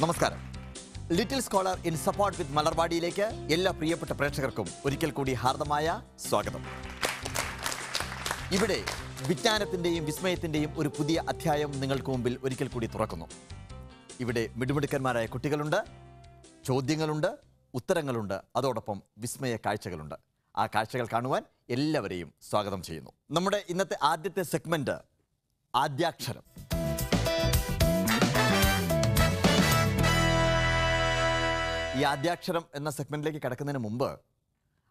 നമസ്കാരം. Little scholar in support with മലർവാടിയിലേക്ക് എല്ലാ പ്രിയപ്പെട്ട പ്രേക്ഷകർക്കും ഒരിക്കൽ കൂടി ഹാർദമായ സ്വാഗതം. ഇവിടെ വിജ്ഞാനത്തിൻ്റെയും വിസ്മയത്തിൻ്റെയും ഒരു പുതിയ അധ്യായം നിങ്ങൾക്ക് മുമ്പിൽ ഒരിക്കൽ കൂടി തുറക്കുന്നു. ഇവിടെ മിടുമിടുക്കന്മാരായ കുട്ടികളുണ്ട്, ചോദ്യങ്ങളുണ്ട്, ഉത്തരങ്ങളുണ്ട്, അതോടൊപ്പം വിസ്മയ കാഴ്ചകളുണ്ട്. ആ കാഴ്ചകൾ കാണുവാൻ എല്ലാവരെയും സ്വാഗതം ചെയ്യുന്നു. നമ്മുടെ ഇന്നത്തെ ആദ്യത്തെ സെഗ്മെന്റ് ആദ്യാക്ഷരം. ഈ ആദ്യാക്ഷരം എന്ന സെഗ്മെന്റിലേക്ക് കിടക്കുന്നതിന് മുമ്പ്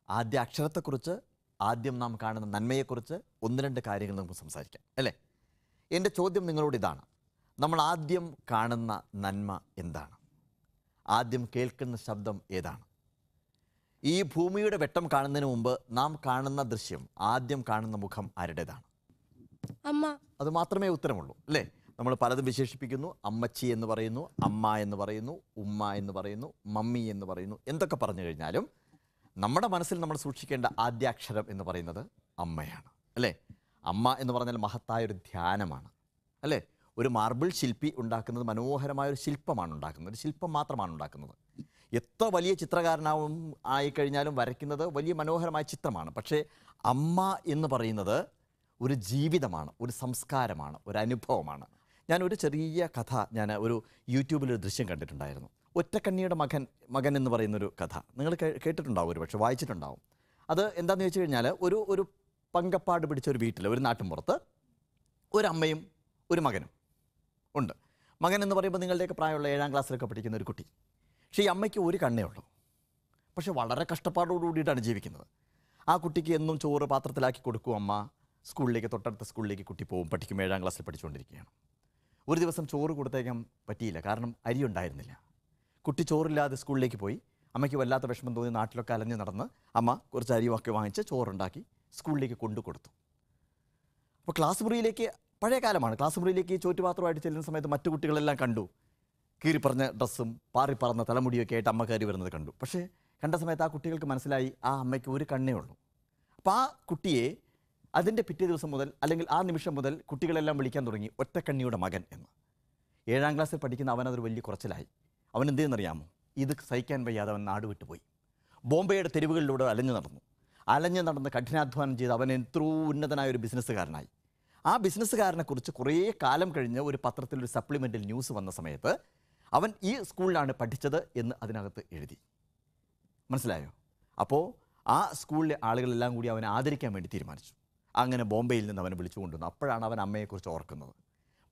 ആദ്യാക്ഷരത്തെക്കുറിച്ച്, ആദ്യം നാം കാണുന്ന നന്മയെക്കുറിച്ച് ഒന്ന് രണ്ട് കാര്യങ്ങൾ നമുക്ക് സംസാരിക്കാം, അല്ലേ? എൻ്റെ ചോദ്യം നിങ്ങളോട് ഇതാണ്: നമ്മൾ ആദ്യം കാണുന്ന നന്മ എന്താണ്? ആദ്യം കേൾക്കുന്ന ശബ്ദം ഏതാണ്? ഈ ഭൂമിയുടെ വെട്ടം കാണുന്നതിന് മുമ്പ് നാം കാണുന്ന ദൃശ്യം, ആദ്യം കാണുന്ന മുഖം ആരുടേതാണ്? അമ്മ. അത് മാത്രമേ ഉത്തരമുള്ളൂ, അല്ലേ? നമ്മൾ പലതും വിശേഷിപ്പിക്കുന്നു. അമ്മച്ചി എന്ന് പറയുന്നു, അമ്മ എന്ന് പറയുന്നു, ഉമ്മ എന്ന് പറയുന്നു, മമ്മി എന്ന് പറയുന്നു. എന്തൊക്കെ പറഞ്ഞു കഴിഞ്ഞാലും നമ്മുടെ മനസ്സിൽ നമ്മൾ സൂക്ഷിക്കേണ്ട ആദ്യാക്ഷരം എന്ന് പറയുന്നത് അമ്മയാണ്, അല്ലേ? അമ്മ എന്ന് പറഞ്ഞാൽ മഹത്തായൊരു ധ്യാനമാണ്, അല്ലേ? ഒരു മാർബിൾ ശില്പി ഉണ്ടാക്കുന്നത് മനോഹരമായൊരു ശില്പമാണ് ഉണ്ടാക്കുന്നത്, ഒരു ശില്പം മാത്രമാണ് ഉണ്ടാക്കുന്നത്. എത്ര വലിയ ചിത്രകാരനാവും ആയിക്കഴിഞ്ഞാലും വരയ്ക്കുന്നത് വലിയ മനോഹരമായ ചിത്രമാണ്. പക്ഷേ അമ്മ എന്ന് പറയുന്നത് ഒരു ജീവിതമാണ്, ഒരു സംസ്കാരമാണ്, ഒരു അനുഭവമാണ്. ഞാനൊരു ചെറിയ കഥ, ഞാൻ ഒരു യൂട്യൂബിലൊരു ദൃശ്യം കണ്ടിട്ടുണ്ടായിരുന്നു. ഒറ്റക്കണ്ണിയുടെ മകൻ എന്ന് പറയുന്നൊരു കഥ നിങ്ങൾ കേട്ടിട്ടുണ്ടാവും, ഒരു പക്ഷേ വായിച്ചിട്ടുണ്ടാവും. അത് എന്താണെന്ന് ചോദിച്ചു കഴിഞ്ഞാൽ, ഒരു പങ്കപ്പാട് പിടിച്ച ഒരു വീട്ടിൽ, ഒരു നാട്ടിൻപുറത്ത് ഒരമ്മയും ഒരു മകനും ഉണ്ട്. മകൻ എന്ന് പറയുമ്പോൾ നിങ്ങളുടെയൊക്കെ പ്രായമുള്ള 7ാം ക്ലാസ്സിലൊക്കെ പഠിക്കുന്ന ഒരു കുട്ടി. പക്ഷേ ഈ അമ്മയ്ക്ക് ഒരു കണ്ണേ ഉള്ളൂ, പക്ഷേ വളരെ കഷ്ടപ്പാടോടുകൂടിയിട്ടാണ് ജീവിക്കുന്നത്. ആ കുട്ടിക്ക് എന്നും ചോറ് പാത്രത്തിലാക്കി കൊടുക്കും അമ്മ. സ്കൂളിലേക്ക്, തൊട്ടടുത്ത സ്കൂളിലേക്ക് കുട്ടി പോകും, പഠിക്കും. 7ാം ക്ലാസ്സിൽ പഠിച്ചുകൊണ്ടിരിക്കുകയാണ്. ഒരു ദിവസം ചോറ് കൊടുത്തേക്കാൻ പറ്റിയില്ല, കാരണം അരി ഉണ്ടായിരുന്നില്ല. കുട്ടി ചോറില്ലാതെ സ്കൂളിലേക്ക് പോയി. അമ്മയ്ക്ക് വല്ലാത്ത വിഷമം തോന്നി നാട്ടിലൊക്കെ അലഞ്ഞ് നടന്ന് അമ്മ കുറച്ച് അരിയൊക്കെ വാങ്ങിച്ച് ചോറുണ്ടാക്കി സ്കൂളിലേക്ക് കൊടുത്തു. അപ്പോൾ ക്ലാസ് മുറിയിലേക്ക്, പഴയ കാലമാണ്, ക്ലാസ് മുറിയിലേക്ക് ചോറ്റുപാത്രമായിട്ട് ചെല്ലുന്ന സമയത്ത് മറ്റു കുട്ടികളെല്ലാം കണ്ടു. കീറിപ്പറഞ്ഞ ഡ്രസ്സും പാറിപ്പറന്ന തലമുടിയൊക്കെ ആയിട്ട് അമ്മ കയറി വരുന്നത് കണ്ടു. പക്ഷേ കണ്ട സമയത്ത് ആ കുട്ടികൾക്ക് മനസ്സിലായി ആ അമ്മയ്ക്ക് ഒരു കണ്ണേ ഉള്ളൂ. അപ്പോൾ ആ കുട്ടിയെ അതിൻ്റെ പിറ്റേ ദിവസം മുതൽ, അല്ലെങ്കിൽ ആ നിമിഷം മുതൽ കുട്ടികളെല്ലാം വിളിക്കാൻ തുടങ്ങി ഒറ്റക്കണ്ണിയുടെ മകൻ എന്ന്. 7ാം ക്ലാസ്സിൽ പഠിക്കുന്ന അവനതൊരു വലിയ കുറച്ചിലായി. അവൻ എന്തെന്നറിയാമോ? ഇത് സഹിക്കാൻ വയ്യാതെ അവൻ നാട് വിട്ടുപോയി. ബോംബെയുടെ തെരുവുകളിലൂടെ അലഞ്ഞു നടന്ന് കഠിനാധ്വാനം ചെയ്ത് അവൻ എത്രയോ ഉന്നതനായ ഒരു ബിസിനസ്സുകാരനായി. ആ ബിസിനസ്സുകാരനെക്കുറിച്ച് കുറേ കാലം കഴിഞ്ഞ് ഒരു പത്രത്തിൽ, ഒരു സപ്ലിമെൻ്റൽ ന്യൂസ് വന്ന സമയത്ത് അവൻ ഈ സ്കൂളിലാണ് പഠിച്ചത് എന്ന് അതിനകത്ത് എഴുതി. മനസ്സിലായോ? അപ്പോൾ ആ സ്കൂളിലെ ആളുകളെല്ലാം കൂടി അവനെ ആദരിക്കാൻ വേണ്ടി തീരുമാനിച്ചു. അങ്ങനെ ബോംബെയിൽ നിന്ന് അവനെ വിളിച്ചു കൊണ്ടുവന്നു. അപ്പോഴാണ് അവൻ അമ്മയെക്കുറിച്ച് ഓർക്കുന്നത്.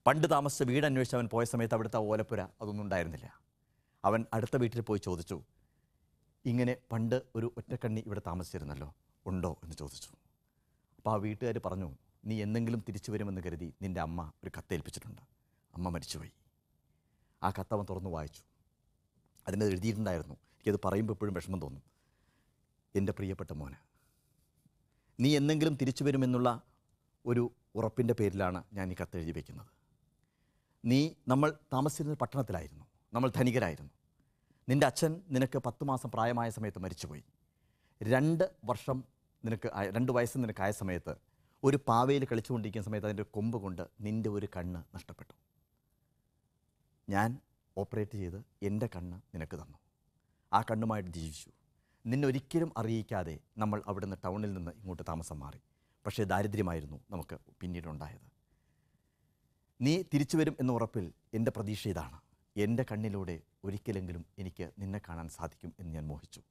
പണ്ട് താമസിച്ച വീട് അന്വേഷിച്ച് അവൻ പോയ സമയത്ത് അവിടുത്തെ ഓലപ്പുര അതൊന്നും ഉണ്ടായിരുന്നില്ല. അവൻ അടുത്ത വീട്ടിൽ പോയി ചോദിച്ചു, ഇങ്ങനെ പണ്ട് ഒരു ഒറ്റക്കണ്ണി ഇവിടെ താമസിച്ചിരുന്നല്ലോ, ഉണ്ടോ എന്ന് ചോദിച്ചു. അപ്പോൾ ആ വീട്ടുകാർ പറഞ്ഞു, നീ എന്തെങ്കിലും തിരിച്ചു വരുമെന്ന് കരുതി നിൻ്റെ അമ്മ ഒരു കത്തേൽപ്പിച്ചിട്ടുണ്ട്, അമ്മ മരിച്ചുപോയി. ആ കത്ത് അവൻ തുറന്നു വായിച്ചു. അതിൻ്റെ എഴുതിയിട്ടുണ്ടായിരുന്നു, എനിക്കത് പറയുമ്പോൾ എപ്പോഴും വിഷമം തോന്നും, എൻ്റെ പ്രിയപ്പെട്ട മോന്, നീ എന്തെങ്കിലും തിരിച്ചു വരുമെന്നുള്ള ഒരു ഉറപ്പിൻ്റെ പേരിലാണ് ഞാൻ ഈ കത്ത് എഴുതി വയ്ക്കുന്നത്. നമ്മൾ താമസിച്ചിരുന്ന പട്ടണത്തിലായിരുന്നു, നമ്മൾ ധനികരായിരുന്നു. നിൻ്റെ അച്ഛൻ നിനക്ക് 10 മാസം പ്രായമായ സമയത്ത് മരിച്ചുപോയി. 2 വയസ്സ് നിനക്കായ സമയത്ത് ഒരു പാവയിൽ കളിച്ചുകൊണ്ടിരിക്കുന്ന സമയത്ത് അതിൻ്റെ കൊമ്പ് കൊണ്ട് നിൻ്റെ ഒരു കണ്ണ് നഷ്ടപ്പെട്ടു. ഞാൻ ഓപ്പറേറ്റ് ചെയ്ത് എൻ്റെ കണ്ണ് നിനക്ക് തന്നു. ആ കണ്ണുമായിട്ട് ജീവിച്ചു. നിന്നൊരിക്കലും അറിയിക്കാതെ നമ്മൾ അവിടുന്ന് ടൗണിൽ നിന്ന് ഇങ്ങോട്ട് താമസം മാറി. പക്ഷേ ദാരിദ്ര്യമായിരുന്നു നമുക്ക് പിന്നീടുണ്ടായത്. നീ തിരിച്ചു വരും എന്ന ഉറപ്പിൽ എൻ്റെ പ്രതീക്ഷ ഇതാണ്, എൻ്റെ കണ്ണിലൂടെ ഒരിക്കലെങ്കിലും എനിക്ക് നിന്നെ കാണാൻ സാധിക്കും എന്ന് ഞാൻ മോഹിച്ചു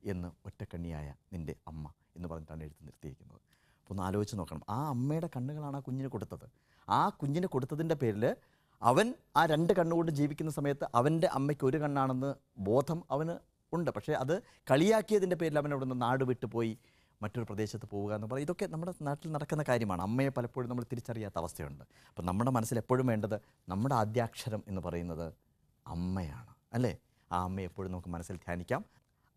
എന്ന് ഒറ്റക്കണ്ണിയായ നിൻ്റെ അമ്മ എന്ന് പറഞ്ഞിട്ടാണ് എഴുതി നിർത്തിയിരിക്കുന്നത്. അപ്പോൾ ഒന്ന് ആലോചിച്ച് നോക്കണം, ആ അമ്മയുടെ കണ്ണുകളാണ് ആ കുഞ്ഞിന് കൊടുത്തത്. ആ കുഞ്ഞിന് കൊടുത്തതിൻ്റെ പേരിൽ അവൻ ആ 2 കണ്ണുകൊണ്ട് ജീവിക്കുന്ന സമയത്ത് അവൻ്റെ അമ്മയ്ക്ക് ഒരു കണ്ണാണെന്ന് ബോധം അവന് ഉണ്ട്. പക്ഷേ അത് കളിയാക്കിയതിൻ്റെ പേരിൽ അവൻ അവിടെ നിന്ന് നാട് വിട്ടു പോയി മറ്റൊരു പ്രദേശത്ത് പോവുക എന്ന് പറയുന്നത്, ഇതൊക്കെ നമ്മുടെ നാട്ടിൽ നടക്കുന്ന കാര്യമാണ്. അമ്മയെ പലപ്പോഴും നമ്മൾ തിരിച്ചറിയാത്ത അവസ്ഥയുണ്ട്. അപ്പം നമ്മുടെ മനസ്സിൽ എപ്പോഴും വേണ്ടത്, നമ്മുടെ ആദ്യാക്ഷരം എന്ന് പറയുന്നത് അമ്മയാണ്, അല്ലേ? ആ അമ്മയെ എപ്പോഴും നമുക്ക് മനസ്സിൽ ധ്യാനിക്കാം.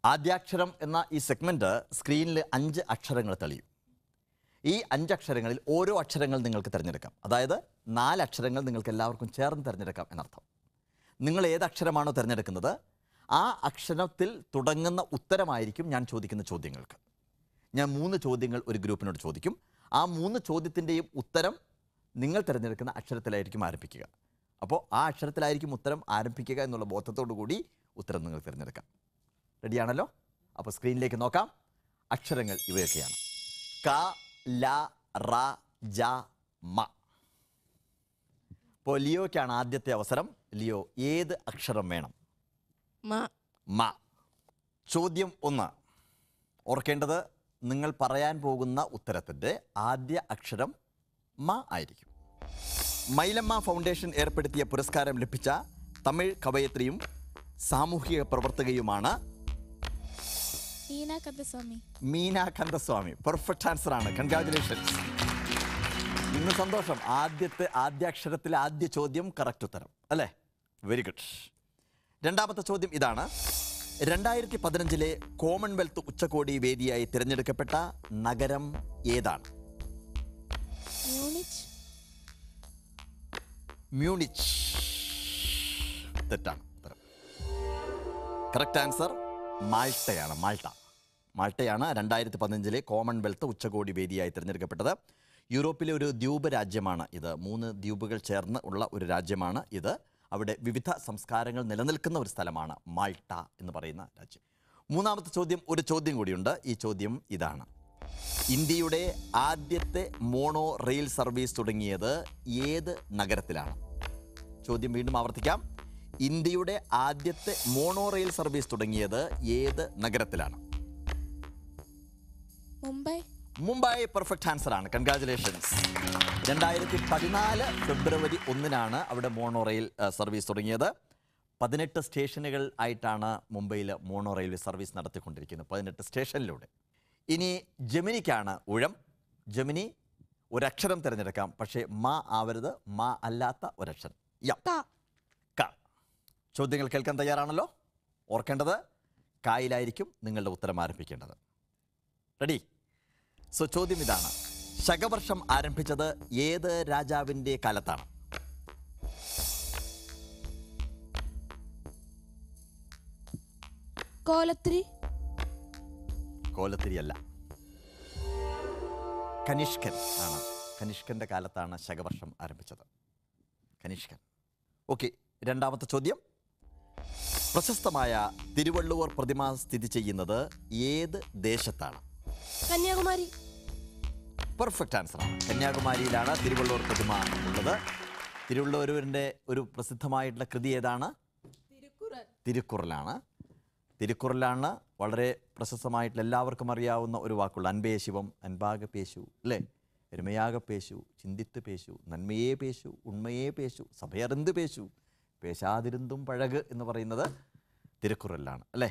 ആദ്യാക്ഷരം എന്ന ഈ സെഗ്മെൻറ്റ് സ്ക്രീനിൽ 5 അക്ഷരങ്ങൾ തെളിയും. ഈ 5 അക്ഷരങ്ങളിൽ ഓരോ അക്ഷരങ്ങൾ നിങ്ങൾക്ക് തിരഞ്ഞെടുക്കാം. അതായത് 4 അക്ഷരങ്ങൾ നിങ്ങൾക്ക് എല്ലാവർക്കും ചേർന്ന് തിരഞ്ഞെടുക്കാം എന്നർത്ഥം. നിങ്ങൾ ഏത് അക്ഷരമാണോ തിരഞ്ഞെടുക്കുന്നത് ആ അക്ഷരത്തിൽ തുടങ്ങുന്ന ഉത്തരമായിരിക്കും ഞാൻ ചോദിക്കുന്ന ചോദ്യങ്ങൾക്ക്. ഞാൻ 3 ചോദ്യങ്ങൾ ഒരു ഗ്രൂപ്പിനോട് ചോദിക്കും. ആ 3 ചോദ്യത്തിൻ്റെയും ഉത്തരം നിങ്ങൾ തിരഞ്ഞെടുക്കുന്ന അക്ഷരത്തിലായിരിക്കും ആരംഭിക്കുക. അപ്പോൾ ആ അക്ഷരത്തിലായിരിക്കും ഉത്തരം ആരംഭിക്കുക എന്നുള്ള ബോധത്തോടു കൂടി ഉത്തരം നിങ്ങൾ തിരഞ്ഞെടുക്കാം. റെഡിയാണല്ലോ? അപ്പോൾ സ്ക്രീനിലേക്ക് നോക്കാം. അക്ഷരങ്ങൾ ഇവയൊക്കെയാണ്: ക, ല, റ, ജ, മ. ഇപ്പോൾ ലിയോയ്ക്കാണ് ആദ്യത്തെ അവസരം. ലിയോ, ഏത് അക്ഷരം വേണം? മ. ചോദ്യം 1. ഓർക്കേണ്ടത്, നിങ്ങൾ പറയാൻ പോകുന്ന ഉത്തരത്തിൻ്റെ ആദ്യ അക്ഷരം മ ആയിരിക്കും. മൈലമ്മ ഫൗണ്ടേഷൻ ഏർപ്പെടുത്തിയ പുരസ്കാരം ലഭിച്ച തമിഴ് കവയത്രിയും സാമൂഹിക പ്രവർത്തകയുമാണ് മീന കന്ദസ്വാമി. പെർഫെക്റ്റ് ആൻസർ ആണ്. കൺഗ്രാജുലേഷൻസ്. ഇന്ന് സന്തോഷം. ആദ്യ അക്ഷരത്തിലെ ആദ്യ ചോദ്യം കറക്റ്റ് ഉത്തരം അല്ലേ? Very good. രണ്ടാമത്തെ ചോദ്യം ഇതാണ്: 2015 കോമൺവെൽത്ത് ഉച്ചകോടി വേദിയായി തിരഞ്ഞെടുക്കപ്പെട്ട നഗരം ഏതാണ്? മ്യൂണിച്ച്. തെറ്റാണ് ഉത്തരം. കറക്റ്റ് ആൻസർ മാൾട്ടയാണ്. മാൾട്ടയാണ് 2015 കോമൺവെൽത്ത് ഉച്ചകോടി വേദിയായി തിരഞ്ഞെടുക്കപ്പെട്ടത്. യൂറോപ്പിലെ ഒരു ദ്വീപ് രാജ്യമാണ് ഇത്. 3 ദ്വീപുകൾ ചേർന്ന് ഉള്ള ഒരു രാജ്യമാണ് ഇത്. അവിടെ വിവിധ സംസ്കാരങ്ങൾ നിലനിൽക്കുന്ന ഒരു സ്ഥലമാണ് മാൾട്ട എന്ന് പറയുന്ന രാജ്യം. മൂന്നാമത്തെ ചോദ്യം, ഒരു ചോദ്യം കൂടിയുണ്ട്. ഈ ചോദ്യം ഇതാണ്: ഇന്ത്യയുടെ ആദ്യത്തെ മോണോ റെയിൽ സർവീസ് തുടങ്ങിയത് ഏത് നഗരത്തിലാണ്? ചോദ്യം വീണ്ടും ആവർത്തിക്കാം. ഇന്ത്യയുടെ ആദ്യത്തെ മോണോ റെയിൽ സർവീസ് തുടങ്ങിയത് ഏത് നഗരത്തിലാണ്? മുംബൈ. പെർഫെക്റ്റ് ആൻസർ ആണ്. കൺഗ്രാജുലേഷൻസ്. 2014 ഫെബ്രുവരി 1 അവിടെ മോണോ റെയിൽ സർവീസ് തുടങ്ങിയത്. 18 സ്റ്റേഷനുകൾ ആയിട്ടാണ് മുംബൈയിൽ മോണോ റെയിൽ സർവീസ് നടത്തിക്കൊണ്ടിരിക്കുന്നത്. 18 സ്റ്റേഷനിലൂടെ. ഇനി ജെമിനിക്കാണ് ഊഴം. ജെമിനി, ഒരക്ഷരം തിരഞ്ഞെടുക്കാം. പക്ഷേ മ ആവരുത്. മ അല്ലാത്ത ഒരക്ഷരം. ക. ചോദ്യങ്ങൾ കേൾക്കാൻ തയ്യാറാണല്ലോ? ഓർക്കേണ്ടത്, കായിലായിരിക്കും നിങ്ങളുടെ ഉത്തരം ആരംഭിക്കേണ്ടത്. റെഡി? സോ ചോദ്യം ഇതാണ്: ശകവർഷം ആരംഭിച്ചത് ഏത് രാജാവിൻ്റെ കാലത്താണ്? കോലത്തിരി അല്ല, കനിഷ്കൻ ആണ്. കനിഷ്കന്റെ കാലത്താണ് ശകവർഷം ആരംഭിച്ചത്. കനിഷ്കൻ. ഓക്കെ. രണ്ടാമത്തെ ചോദ്യം: പ്രശസ്തമായ തിരുവള്ളുവർ പ്രതിമ സ്ഥിതി ചെയ്യുന്നത് ഏത് ദേശത്താണ്? കന്യാകുമാരി. പെർഫെക്റ്റ് ആൻസർ ആണ്. കന്യാകുമാരിയിലാണ് തിരുവള്ളുവർ പ്രതിമ ഉള്ളത്. തിരുവള്ളുവരിൻ്റെ ഒരു പ്രസിദ്ധമായിട്ടുള്ള കൃതി ഏതാണ്? തിരുക്കുറലാണ്. തിരുക്കുറലാണ് വളരെ പ്രശസ്തമായിട്ടുള്ള എല്ലാവർക്കും അറിയാവുന്ന ഒരു വാക്കുള്ള അൻപേ ശിവം അൻപാക പേശു അല്ലേ? എരുമയാക പേശു, ചിന്തിത്ത് പേശു, നന്മയെ പേശു, ഉണ്മയെ പേശു, സഭയറിന്ത് പേശു, പേശാതിരുന്തും പഴക് എന്ന് പറയുന്നത് തിരുക്കുറലാണ് അല്ലേ?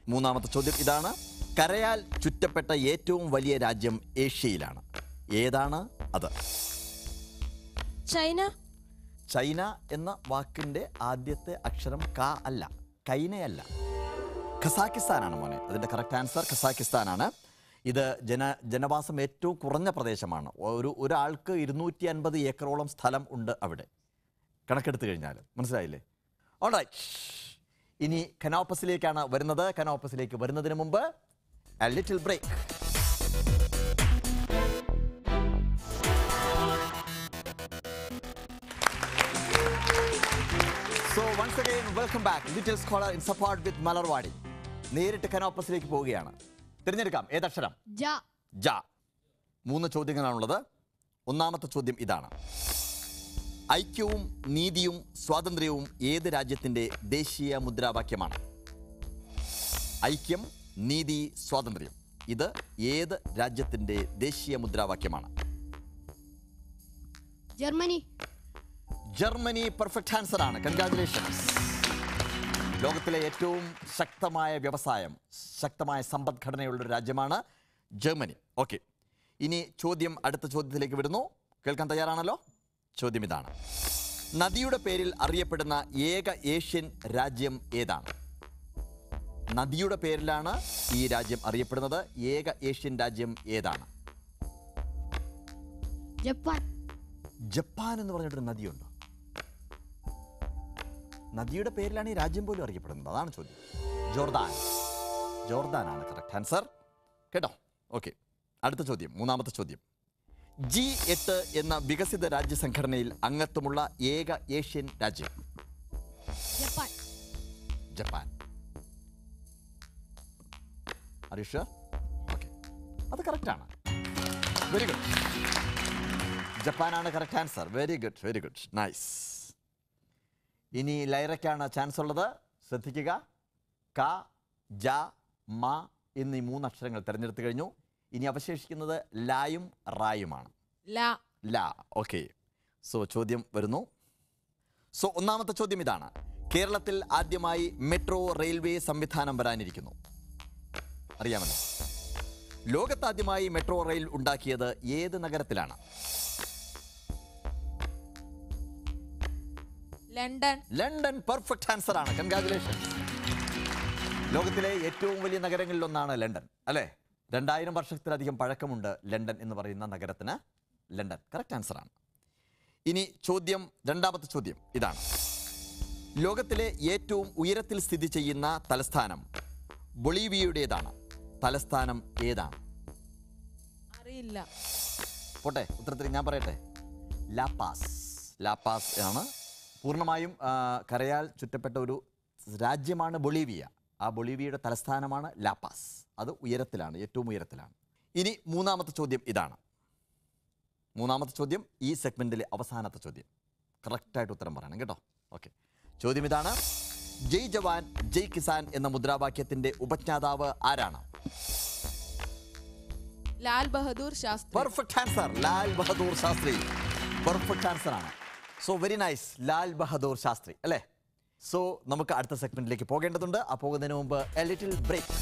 മൂന്നാമത്തെ ചോദ്യം ഇതാണ്: കരയാൽ ചുറ്റപ്പെട്ട ഏറ്റവും വലിയ രാജ്യം ഏഷ്യയിലാണ്. ഏതാണ് അത്? ചൈന എന്ന വാക്കിൻ്റെ ആദ്യത്തെ അക്ഷരം ക അല്ല, കൈനയല്ല, ഖസാക്കിസ്ഥാനാണ് മോനെ. അതിൻ്റെ കറക്റ്റ് ആൻസർ ഖസാക്കിസ്ഥാനാണ്. ഇത് ജനവാസം ഏറ്റവും കുറഞ്ഞ പ്രദേശമാണ്. ഒരാൾക്ക് 250 ഏക്കറോളം സ്ഥലം ഉണ്ട് അവിടെ, കണക്കെടുത്ത് കഴിഞ്ഞാൽ. മനസ്സിലായില്ലേ? ഓൾറൈറ്റ്. ഇനി കനോപ്പസിലേക്കാണ് വരുന്നത്. കനോപ്പസിലേക്ക് വരുന്നതിന് മുമ്പ് a little break. So once again, welcome back. Little Scholar in support with Malarwadi. നേരിട്ട് കനോപ്പസിലേക്ക് പോവുകയാണ്. തിരഞ്ഞെടുക്കാം. ഏതക്ഷരം? ജ. 3 ചോദ്യങ്ങളാണുള്ളത്. ഒന്നാമത്തെ ചോദ്യം ഇതാണ്: ഐക്യവും നീതിയും സ്വാതന്ത്ര്യവും ഏത് രാജ്യത്തിൻ്റെ ദേശീയ മുദ്രാവാക്യമാണ്? ഐക്യം, നീതി, സ്വാതന്ത്ര്യം. ഇത് ഏത് രാജ്യത്തിൻ്റെ ദേശീയ മുദ്രാവാക്യമാണ്? ജർമ്മനി. പെർഫെക്റ്റ് ആൻസർ ആണ്. കൺഗ്രാജുലേഷൻസ്. ലോകത്തിലെ ഏറ്റവും ശക്തമായ വ്യവസായം, ശക്തമായ സമ്പദ്ഘടനയുള്ളൊരു രാജ്യമാണ് ജർമ്മനി. ഓക്കെ. ഇനി അടുത്ത ചോദ്യത്തിലേക്ക് വിടുന്നു. കേൾക്കാൻ തയ്യാറാണല്ലോ? ചോദ്യം ഇതാണ്: നദിയുടെ പേരിൽ അറിയപ്പെടുന്ന ഏക ഏഷ്യൻ രാജ്യം ഏതാണ്? നദിയുടെ പേരിലാണ് ഈ രാജ്യം അറിയപ്പെടുന്നത്. ഏക ഏഷ്യൻ രാജ്യം ഏതാണ്? ജപ്പാൻ എന്ന് പറഞ്ഞിട്ടൊരു നദിയുണ്ടോ? നദിയുടെ പേരിലാണ് ഈ രാജ്യം പോലും അറിയപ്പെടുന്നത്. അതാണ് ചോദ്യം. ജോർദാനാണ് കറക്റ്റ് ആൻസർ. കേട്ടോ? ഓക്കെ. അടുത്ത ചോദ്യം, മൂന്നാമത്തെ ചോദ്യം: G8 എന്ന വികസിത രാജ്യ സംഘടനയിൽ അംഗത്വമുള്ള ഏക ഏഷ്യൻ രാജ്യം? Japan. Japan. Are you sure? Okay. അത് കറക്റ്റാണ്. Very good. ജപ്പാനാണ് correct answer. Very good, very good, nice. ഇനി ലൈറയ്ക്കാണ് ചാൻസ് ഉള്ളത്. ശ്രദ്ധിക്കുക. ക, ജ, മ എന്നീ 3 അക്ഷരങ്ങൾ തിരഞ്ഞെടുത്തു കഴിഞ്ഞു. ഇനി അവശേഷിക്കുന്നത് ലായും റായുമാണ്. ലാ. ഓക്കെ. സോ ചോദ്യം വരുന്നു. സോ ഒന്നാമത്തെ ചോദ്യം ഇതാണ്. കേരളത്തിൽ ആദ്യമായി മെട്രോ റെയിൽവേ സംവിധാനം വരാനിരിക്കുന്നു. അറിയാമല്ലോ. ലോകത്താദ്യമായി മെട്രോ റെയിൽ ഉണ്ടാക്കിയത് ഏത് നഗരത്തിലാണ്? ലണ്ടൻ. ലണ്ടൻ. പെർഫെക്റ്റ് ആൻസർ ആണ്. കൺഗ്രാജുലേഷൻസ്. ലോകത്തിലെ ഏറ്റവും വലിയ നഗരങ്ങളിലൊന്നാണ് ലണ്ടൻ, അല്ലേ? 2000 വർഷത്തിലധികം പഴക്കമുണ്ട് ലണ്ടൻ എന്ന് പറയുന്ന നഗരത്തിന്. ലണ്ടൻ കറക്റ്റ് ആൻസർ ആണ്. ഇനി രണ്ടാമത്തെ ചോദ്യം ഇതാണ്. ലോകത്തിലെ ഏറ്റവും ഉയരത്തിൽ സ്ഥിതി ചെയ്യുന്ന തലസ്ഥാനം ബൊളീവിയയുടേതാണ്. തലസ്ഥാനം ഏതാണ്? അറിയില്ല. പോട്ടെ, ഉത്തരത്തിൽ ഞാൻ പറയട്ടെ. ലാപാസ്. ലാപാസ് ആണ്. പൂർണ്ണമായും കരയാൽ ചുറ്റപ്പെട്ട ഒരു രാജ്യമാണ് ബൊളീവിയ. ആ ബൊളീവിയയുടെ തലസ്ഥാനമാണ് ലാപാസ്. അത് ഉയരത്തിലാണ്, ഏറ്റവും ഉയരത്തിലാണ്. ഇനി മൂന്നാമത്തെ ചോദ്യം ഇതാണ്. മൂന്നാമത്തെ ചോദ്യം ഈ സെഗ്മെന്റിലെ അവസാനത്തെ ചോദ്യം. കറക്റ്റായിട്ട് ഉത്തരം പറയണം കേട്ടോ. ഓക്കെ. ചോദ്യം ഇതാണ്. ജയ് ജവാൻ ജയ് കിസാൻ എന്ന മുദ്രാവാക്യത്തിന്റെ ഉപജ്ഞാതാവ് ആരാണ്? Lal Bahadur Shastri. Perfect answer. Lal Bahadur Shastri. Perfect answer ആണ്. So very nice. Lal Bahadur Shastri, അല്ലേ? സോ നമുക്ക് അടുത്ത സെഗ്മെന്റിലേക്ക് പോകേണ്ടതുണ്ട്. ആ പോകുന്നതിന് മുമ്പ് എ ലിറ്റിൽ ബ്രേക്ക്.